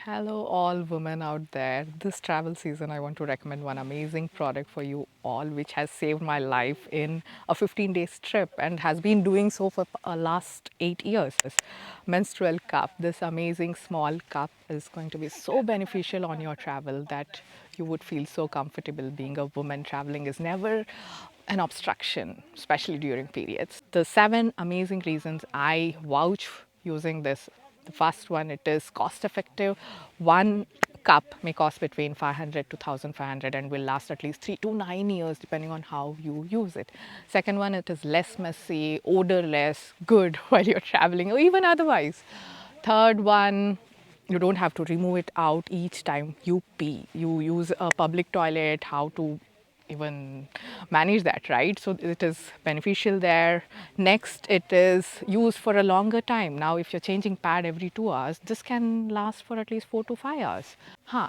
Hello, all women out there. This travel season, I want to recommend one amazing product for you all, which has saved my life in a 15 days trip and has been doing so for last 8 years. Menstrual Cup. This amazing small cup is going to be so beneficial on your travel that you would feel so comfortable. Being a woman traveling is never an obstruction, especially during periods. The 7 amazing reasons I vouch using this. The first one, it is cost effective. One cup may cost between 500 to 1500 and will last at least 3 to 9 years depending on how you use it. Second one, it is less messy, odorless, good while you're traveling or even otherwise. Third one, you don't have to remove it out each time you pee. You use a public toilet, how to even manage that, right? So it is beneficial there. Next, it is used for a longer time. Now, if you're changing pad every 2 hours, this can last for at least 4 to 5 hours.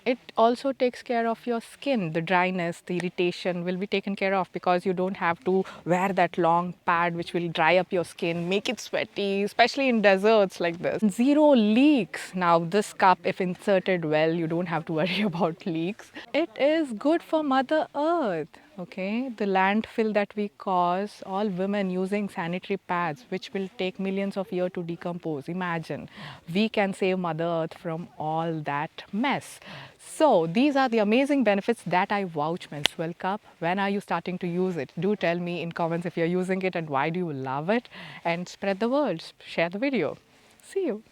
It also takes care of your skin. The dryness, the irritation will be taken care of because you don't have to wear that long pad which will dry up your skin, make it sweaty, especially in deserts like this. Zero leaks. Now, this cup, if inserted well, you don't have to worry about leaks. It is good for Mother Earth. Okay, the landfill that we cause, all women using sanitary pads, which will take millions of years to decompose. Imagine, we can save Mother Earth from all that mess. So these are the amazing benefits that I vouch Menstrual Cup. When are you starting to use it? Do tell me in comments if you're using it and why do you love it, and spread the word. Share the video. See you.